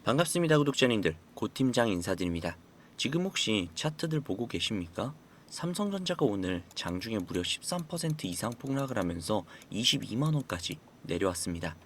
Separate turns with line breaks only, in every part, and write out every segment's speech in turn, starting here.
반갑습니다, 구독자님들. 고팀장 인사드립니다. 지금 혹시 차트들 보고 계십니까? 삼성전자가 오늘 장중에 무려 13% 이상 폭락을 하면서 22만원까지 내려왔습니다.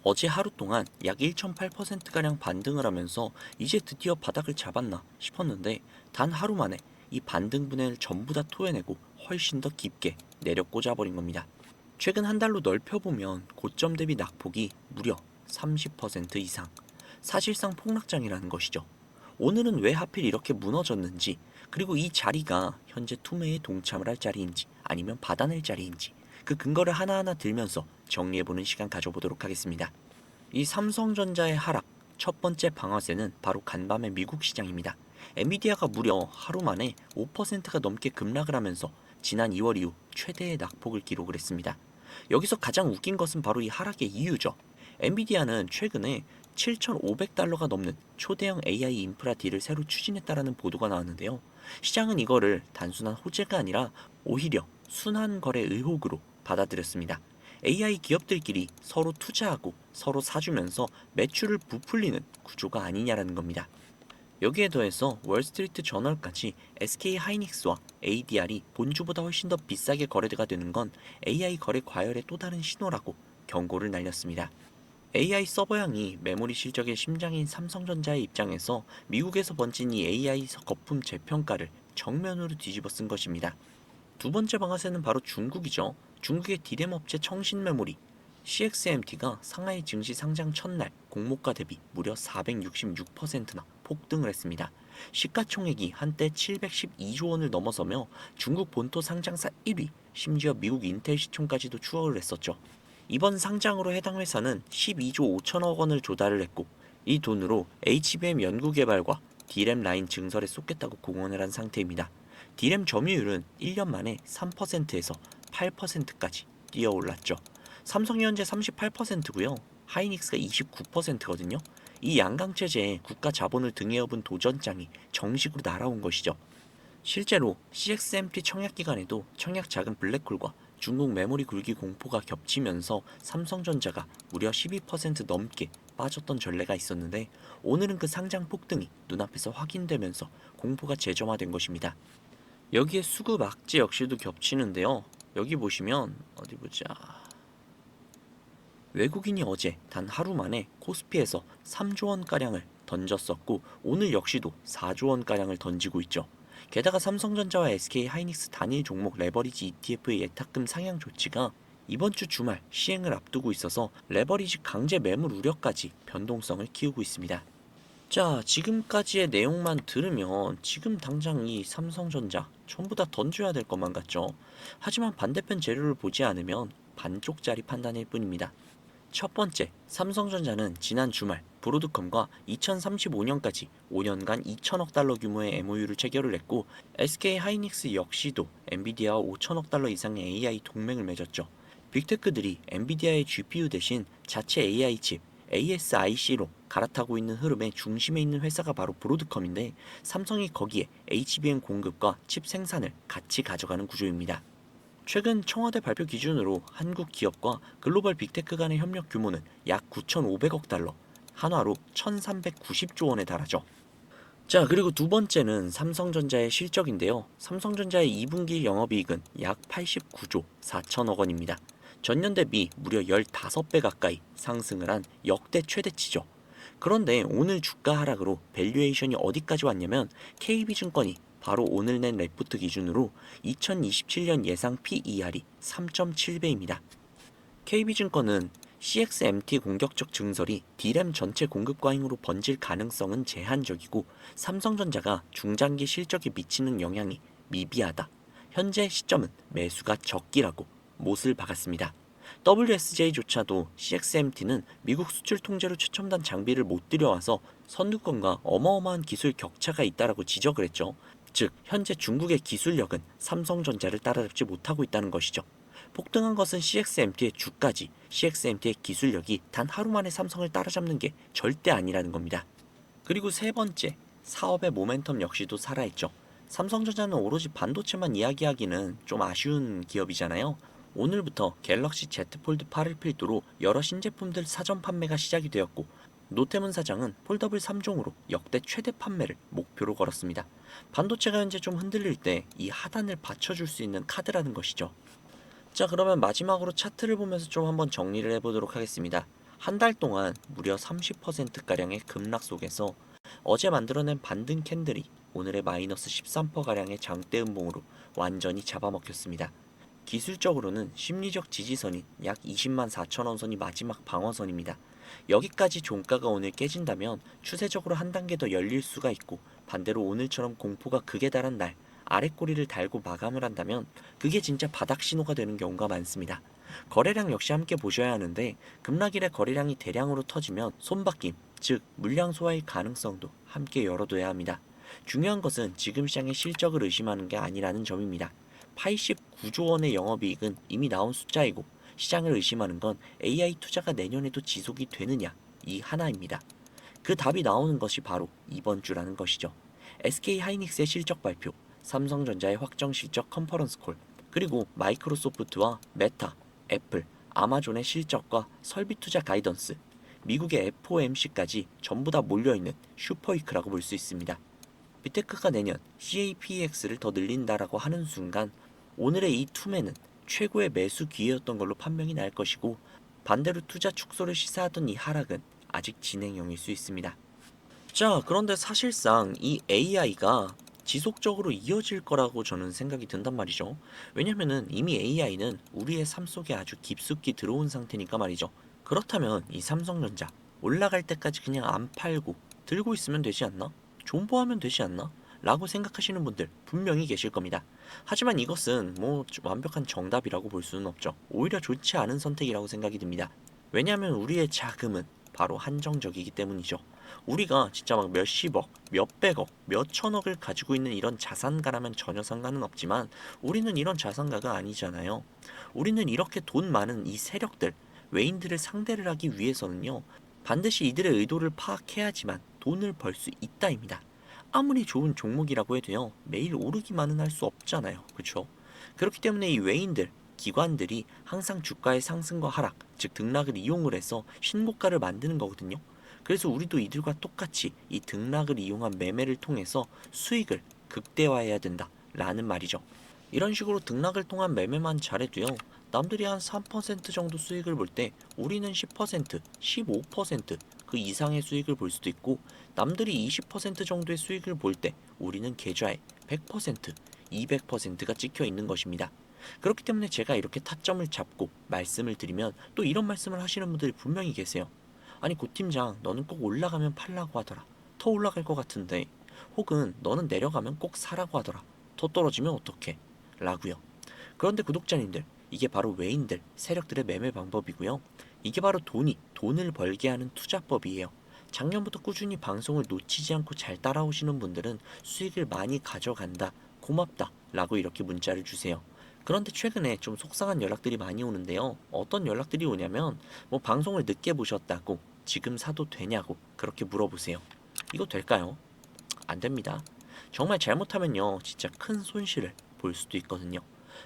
어제 하루 동안 약 1.8%가량 반등을 하면서 이제 드디어 바닥을 잡았나 싶었는데, 단 하루 만에 이 반등 분해를 전부 다 토해내고 훨씬 더 깊게 내려 꽂아버린 겁니다. 최근 한 달로 넓혀보면 고점 대비 낙폭이 무려 30% 이상, 사실상 폭락장이라는 것이죠. 오늘은 왜 하필 이렇게 무너졌는지, 그리고 이 자리가 현재 투매에 동참을 할 자리인지 아니면 받아낼 자리인지, 그 근거를 하나하나 들면서 정리해보는 시간 가져보도록 하겠습니다. 이 삼성전자의 하락, 첫 번째 방아쇠는 바로 간밤의 미국 시장입니다. 엔비디아가 무려 하루 만에 5%가 넘게 급락을 하면서 지난 2월 이후 최대의 낙폭을 기록을 했습니다. 여기서 가장 웃긴 것은 바로 이 하락의 이유죠. 엔비디아는 최근에 7,500달러가 넘는 초대형 AI 인프라 딜을 새로 추진했다라는 보도가 나왔는데요. 시장은 이거를 단순한 호재가 아니라 오히려 순환 거래 의혹으로 받아들였습니다. AI 기업들끼리 서로 투자하고 서로 사주면서 매출을 부풀리는 구조가 아니냐라는 겁니다. 여기에 더해서 월스트리트 저널까지 SK 하이닉스와 ADR이 본주보다 훨씬 더 비싸게 거래가 되는 건 AI 거래 과열의 또 다른 신호라고 경고를 날렸습니다. AI 서버향이 메모리 실적의 심장인 삼성전자의 입장에서 미국에서 번진 이 AI 거품 재평가를 정면으로 뒤집어 쓴 것입니다. 두 번째 방아쇠는 바로 중국이죠. 중국의 디램 업체 청신메모리 CXMT가 상하이 증시 상장 첫날 공모가 대비 무려 466%나 폭등을 했습니다. 시가총액이 한때 712조 원을 넘어서며 중국 본토 상장사 1위, 심지어 미국 인텔 시총까지도 추월을 했었죠. 이번 상장으로 해당 회사는 12조 5천억 원을 조달을 했고, 이 돈으로 HBM 연구개발과 D램 라인 증설에 쏟겠다고 공언을 한 상태입니다. D램 점유율은 1년 만에 3%에서 8%까지 뛰어올랐죠. 삼성이 현재 38%고요. 하이닉스가 29%거든요. 이 양강체제에 국가 자본을 등에 업은 도전장이 정식으로 날아온 것이죠. 실제로 CXMT 청약 기간에도 청약 작은 블랙홀과 중국 메모리 굴기 공포가 겹치면서 삼성전자가 무려 12% 넘게 빠졌던 전례가 있었는데, 오늘은 그 상장 폭등이 눈앞에서 확인되면서 공포가 재점화된 것입니다. 여기에 수급 악재 역시도 겹치는데요. 여기 보시면 어디 보자. 외국인이 어제 단 하루 만에 코스피에서 3조 원가량을 던졌었고, 오늘 역시도 4조 원가량을 던지고 있죠. 게다가 삼성전자와 SK 하이닉스 단일 종목 레버리지 ETF의 예탁금 상향 조치가 이번 주 주말 시행을 앞두고 있어서 레버리지 강제 매물 우려까지 변동성을 키우고 있습니다. 자, 지금까지의 내용만 들으면 지금 당장 이 삼성전자 전부 다 던져야 될 것만 같죠. 하지만 반대편 재료를 보지 않으면 반쪽짜리 판단일 뿐입니다. 첫 번째, 삼성전자는 지난 주말 브로드컴과 2035년까지 5년간 2천억 달러 규모의 MOU를 체결을 했고, SK 하이닉스 역시도 엔비디아와 5천억 달러 이상의 AI 동맹을 맺었죠. 빅테크들이 엔비디아의 GPU 대신 자체 AI 칩 ASIC로 갈아타고 있는 흐름의 중심에 있는 회사가 바로 브로드컴인데, 삼성이 거기에 HBM 공급과 칩 생산을 같이 가져가는 구조입니다. 최근 청와대 발표 기준으로 한국 기업과 글로벌 빅테크 간의 협력 규모는 약 9,500억 달러, 한화로 1,390조 원에 달하죠. 자, 그리고 두 번째는 삼성전자의 실적인데요. 삼성전자의 2분기 영업이익은 약 89조 4천억 원입니다. 전년 대비 무려 15배 가까이 상승을 한 역대 최대치죠. 그런데 오늘 주가 하락으로 밸류에이션이 어디까지 왔냐면, KB증권이 바로 오늘 낸 레포트 기준으로 2027년 예상 PER이 3.7배입니다. KB증권은 CXMT 공격적 증설이 D램 전체 공급 과잉으로 번질 가능성은 제한적이고, 삼성전자가 중장기 실적에 미치는 영향이 미비하다. 현재 시점은 매수가 적기라고 못을 박았습니다. WSJ조차도 CXMT는 미국 수출 통제로 최첨단 장비를 못 들여와서 선두권과 어마어마한 기술 격차가 있다라고 지적을 했죠. 즉, 현재 중국의 기술력은 삼성전자를 따라잡지 못하고 있다는 것이죠. 폭등한 것은 CXMT의 주가지, CXMT의 기술력이 단 하루 만에 삼성을 따라잡는 게 절대 아니라는 겁니다. 그리고 세 번째, 사업의 모멘텀 역시도 살아있죠. 삼성전자는 오로지 반도체만 이야기하기는 좀 아쉬운 기업이잖아요. 오늘부터 갤럭시 Z 폴드 8을 필두로 여러 신제품들 사전 판매가 시작이 되었고, 노태문 사장은 폴더블 3종으로 역대 최대 판매를 목표로 걸었습니다. 반도체가 현재 좀 흔들릴 때 이 하단을 받쳐줄 수 있는 카드라는 것이죠. 자, 그러면 마지막으로 차트를 보면서 좀 한번 정리를 해보도록 하겠습니다. 한 달 동안 무려 30%가량의 급락 속에서 어제 만들어낸 반등 캔들이 오늘의 마이너스 13%가량의 장대 음봉으로 완전히 잡아먹혔습니다. 기술적으로는 심리적 지지선인 약 20만 4천 원 선이 마지막 방어선입니다. 여기까지 종가가 오늘 깨진다면 추세적으로 한 단계 더 열릴 수가 있고, 반대로 오늘처럼 공포가 극에 달한 날 아래 꼬리를 달고 마감을 한다면 그게 진짜 바닥 신호가 되는 경우가 많습니다. 거래량 역시 함께 보셔야 하는데, 급락일에 거래량이 대량으로 터지면 손바뀜, 즉 물량 소화의 가능성도 함께 열어둬야 합니다. 중요한 것은 지금 시장의 실적을 의심하는 게 아니라는 점입니다. 89조 원의 영업이익은 이미 나온 숫자이고, 시장을 의심하는 건 AI 투자가 내년에도 지속이 되느냐, 이 하나입니다. 그 답이 나오는 것이 바로 이번 주라는 것이죠. SK 하이닉스의 실적 발표, 삼성전자의 확정 실적 컨퍼런스 콜, 그리고 마이크로소프트와 메타, 애플, 아마존의 실적과 설비 투자 가이던스, 미국의 FOMC까지 전부 다 몰려있는 슈퍼위크라고 볼 수 있습니다. 빅테크가 내년 CAPX를 더 늘린다라고 하는 순간 오늘의 이 투매는 최고의 매수 기회였던 걸로 판명이 날 것이고, 반대로 투자 축소를 시사하던 이 하락은 아직 진행형일 수 있습니다. 자, 그런데 사실상 이 AI가 지속적으로 이어질 거라고 저는 생각이 든단 말이죠. 왜냐면은 이미 AI는 우리의 삶 속에 아주 깊숙이 들어온 상태니까 말이죠. 그렇다면 이 삼성전자 올라갈 때까지 그냥 안 팔고 들고 있으면 되지 않나? 존버하면 되지 않나? 라고 생각하시는 분들 분명히 계실 겁니다. 하지만 이것은 뭐 완벽한 정답이라고 볼 수는 없죠. 오히려 좋지 않은 선택이라고 생각이 듭니다. 왜냐하면 우리의 자금은 바로 한정적이기 때문이죠. 우리가 진짜 막 몇십억, 몇백억, 몇천억을 가지고 있는 이런 자산가라면 전혀 상관은 없지만 우리는 이런 자산가가 아니잖아요. 우리는 이렇게 돈 많은 이 세력들, 외인들을 상대를 하기 위해서는요, 반드시 이들의 의도를 파악해야지만 돈을 벌 수 있다입니다. 아무리 좋은 종목이라고 해도요, 매일 오르기만은 할 수 없잖아요. 그쵸? 그렇기 때문에 이 외인들, 기관들이 항상 주가의 상승과 하락, 즉 등락을 이용을 해서 신고가를 만드는 거거든요. 그래서 우리도 이들과 똑같이 이 등락을 이용한 매매를 통해서 수익을 극대화해야 된다라는 말이죠. 이런 식으로 등락을 통한 매매만 잘해도요, 남들이 한 3% 정도 수익을 볼 때 우리는 10%, 15%그 이상의 수익을 볼 수도 있고, 남들이 20% 정도의 수익을 볼 때 우리는 계좌에 100%, 200%가 찍혀 있는 것입니다. 그렇기 때문에 제가 이렇게 타점을 잡고 말씀을 드리면 또 이런 말씀을 하시는 분들이 분명히 계세요. 아니 고 팀장, 너는 꼭 올라가면 팔라고 하더라. 더 올라갈 것 같은데. 혹은 너는 내려가면 꼭 사라고 하더라. 더 떨어지면 어떡해? 라고요. 그런데 구독자님들, 이게 바로 외인들, 세력들의 매매 방법이고요. 이게 바로 돈을 벌게 하는 투자법이에요. 작년부터 꾸준히 방송을 놓치지 않고 잘 따라오시는 분들은 수익을 많이 가져간다, 고맙다 라고 이렇게 문자를 주세요. 그런데 최근에 좀 속상한 연락들이 많이 오는데요. 어떤 연락들이 오냐면 뭐 방송을 늦게 보셨다고, 지금 사도 되냐고 그렇게 물어보세요. 이거 될까요? 안 됩니다. 정말 잘못하면요, 진짜 큰 손실을 볼 수도 있거든요.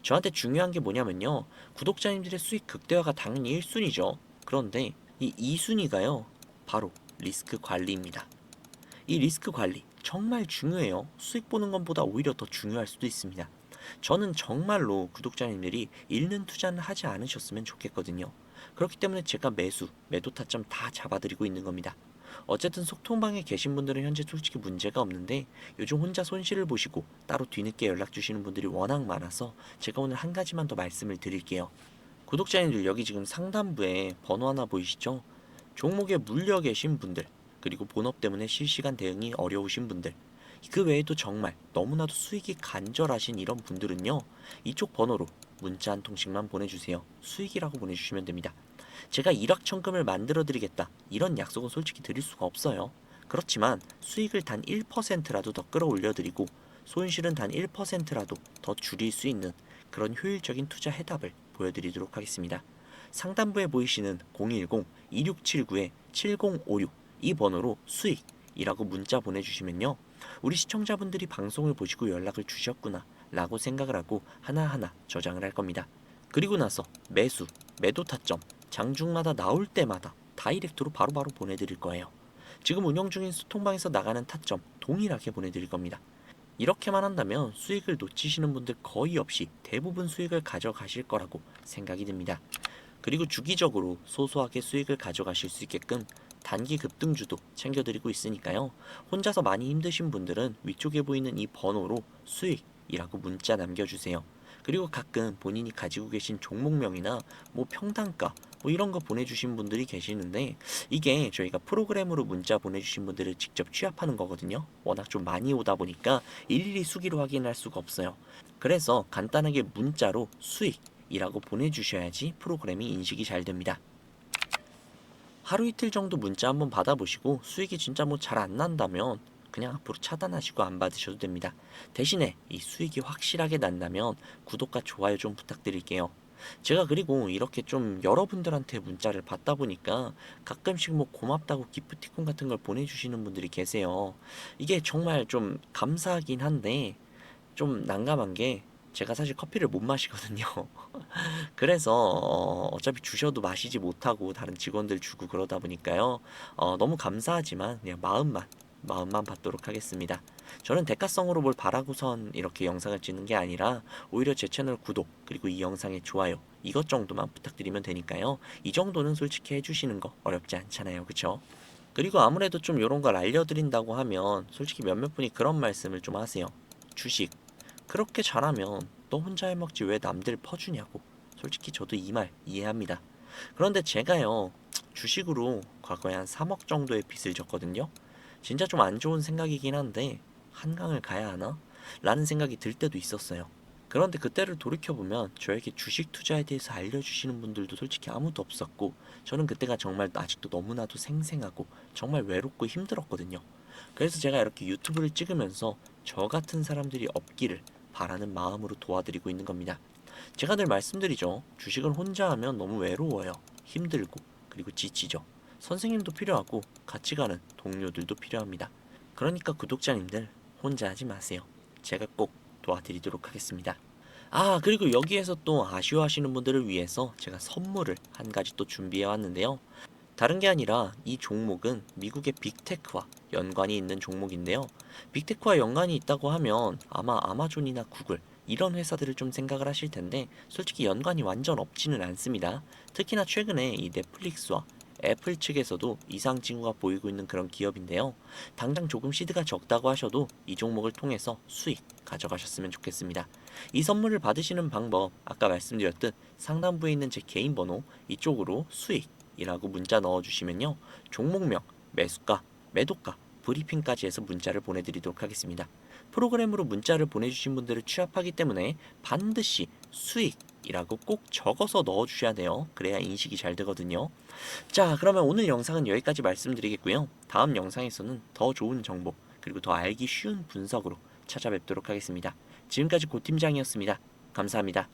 저한테 중요한 게 뭐냐면요, 구독자님들의 수익 극대화가 당연히 1순위죠. 그런데 이 2순위가요, 바로 리스크 관리입니다. 이 리스크 관리 정말 중요해요. 수익 보는 것보다 오히려 더 중요할 수도 있습니다. 저는 정말로 구독자님들이 잃는 투자는 하지 않으셨으면 좋겠거든요. 그렇기 때문에 제가 매도 타점 다 잡아드리고 있는 겁니다. 어쨌든 속통방에 계신 분들은 현재 솔직히 문제가 없는데, 요즘 혼자 손실을 보시고 따로 뒤늦게 연락 주시는 분들이 워낙 많아서 제가 오늘 한 가지만 더 말씀을 드릴게요. 구독자님들, 여기 지금 상단부에 번호 하나 보이시죠? 종목에 물려 계신 분들, 그리고 본업 때문에 실시간 대응이 어려우신 분들, 그 외에도 정말 너무나도 수익이 간절하신 이런 분들은요, 이쪽 번호로 문자 한 통씩만 보내주세요. 수익이라고 보내주시면 됩니다. 제가 일확천금을 만들어 드리겠다, 이런 약속은 솔직히 드릴 수가 없어요. 그렇지만 수익을 단 1%라도 더 끌어올려 드리고 손실은 단 1%라도 더 줄일 수 있는 그런 효율적인 투자 해답을 보여드리도록 하겠습니다. 상단부에 보이시는 010-2679-7056 이 번호로 수익이라고 문자 보내주시면요, 우리 시청자분들이 방송을 보시고 연락을 주셨구나 라고 생각을 하고 하나하나 저장을 할 겁니다. 그리고 나서 매도 타점, 장중마다 나올 때마다 다 다이렉트로 바로바로 보내드릴 거예요. 지금 운영 중인 소통방에서 나가는 타점 동일하게 보내드릴 겁니다. 이렇게만 한다면 수익을 놓치시는 분들 거의 없이 대부분 수익을 가져가실 거라고 생각이 듭니다. 그리고 주기적으로 소소하게 수익을 가져가실 수 있게끔 단기 급등주도 챙겨드리고 있으니까요. 혼자서 많이 힘드신 분들은 위쪽에 보이는 이 번호로 수익이라고 문자 남겨주세요. 그리고 가끔 본인이 가지고 계신 종목명이나 뭐 평단가 뭐 이런 거 보내주신 분들이 계시는데, 이게 저희가 프로그램으로 문자 보내주신 분들을 직접 취합하는 거거든요. 워낙 좀 많이 오다 보니까 일일이 수기로 확인할 수가 없어요. 그래서 간단하게 문자로 수익이라고 보내주셔야지 프로그램이 인식이 잘 됩니다. 하루 이틀 정도 문자 한번 받아보시고 수익이 진짜 뭐 잘 안 난다면 그냥 앞으로 차단하시고 안 받으셔도 됩니다. 대신에 이 수익이 확실하게 난다면 구독과 좋아요 좀 부탁드릴게요. 제가 그리고 이렇게 좀 여러분들한테 문자를 받다 보니까 가끔씩 뭐 고맙다고 기프티콘 같은 걸 보내주시는 분들이 계세요. 이게 정말 좀 감사하긴 한데 좀 난감한 게, 제가 사실 커피를 못 마시거든요. 그래서 어차피 주셔도 마시지 못하고 다른 직원들 주고 그러다 보니까요. 너무 감사하지만 그냥 마음만 받도록 하겠습니다. 저는 대가성으로 뭘 바라고선 이렇게 영상을 찍는 게 아니라 오히려 제 채널 구독 그리고 이 영상의 좋아요 이것 정도만 부탁드리면 되니까요. 이 정도는 솔직히 해주시는 거 어렵지 않잖아요. 그쵸? 그리고 아무래도 좀 이런 걸 알려드린다고 하면 솔직히 몇몇 분이 그런 말씀을 좀 하세요. 주식 그렇게 잘하면 너 혼자 해먹지 왜 남들 퍼주냐고. 솔직히 저도 이 말 이해합니다. 그런데 제가요, 주식으로 과거에 한 3억 정도의 빚을 졌거든요. 진짜 좀 안 좋은 생각이긴 한데 한강을 가야 하나? 라는 생각이 들 때도 있었어요. 그런데 그때를 돌이켜보면 저에게 주식 투자에 대해서 알려주시는 분들도 솔직히 아무도 없었고, 저는 그때가 정말 아직도 너무나도 생생하고 정말 외롭고 힘들었거든요. 그래서 제가 이렇게 유튜브를 찍으면서 저 같은 사람들이 없기를 바라는 마음으로 도와드리고 있는 겁니다. 제가 늘 말씀드리죠. 주식을 혼자 하면 너무 외로워요. 힘들고 그리고 지치죠. 선생님도 필요하고 같이 가는 동료들도 필요합니다. 그러니까 구독자님들 혼자 하지 마세요. 제가 꼭 도와드리도록 하겠습니다. 아, 그리고 여기에서 또 아쉬워하시는 분들을 위해서 제가 선물을 한 가지 또 준비해 왔는데요. 다른 게 아니라 이 종목은 미국의 빅테크와 연관이 있는 종목인데요. 빅테크와 연관이 있다고 하면 아마 아마존이나 구글 이런 회사들을 좀 생각을 하실 텐데, 솔직히 연관이 완전 없지는 않습니다. 특히나 최근에 이 넷플릭스와 애플 측에서도 이상 징후가 보이고 있는 그런 기업인데요. 당장 조금 시드가 적다고 하셔도 이 종목을 통해서 수익 가져가셨으면 좋겠습니다. 이 선물을 받으시는 방법, 아까 말씀드렸듯 상단부에 있는 제 개인 번호 이쪽으로 수익 이라고 문자 넣어주시면요. 종목명, 매수가, 매도가, 브리핑까지 해서 문자를 보내드리도록 하겠습니다. 프로그램으로 문자를 보내주신 분들을 취합하기 때문에 반드시 수익이라고 꼭 적어서 넣어주셔야 돼요. 그래야 인식이 잘 되거든요. 자, 그러면 오늘 영상은 여기까지 말씀드리겠고요. 다음 영상에서는 더 좋은 정보 그리고 더 알기 쉬운 분석으로 찾아뵙도록 하겠습니다. 지금까지 고 팀장이었습니다. 감사합니다.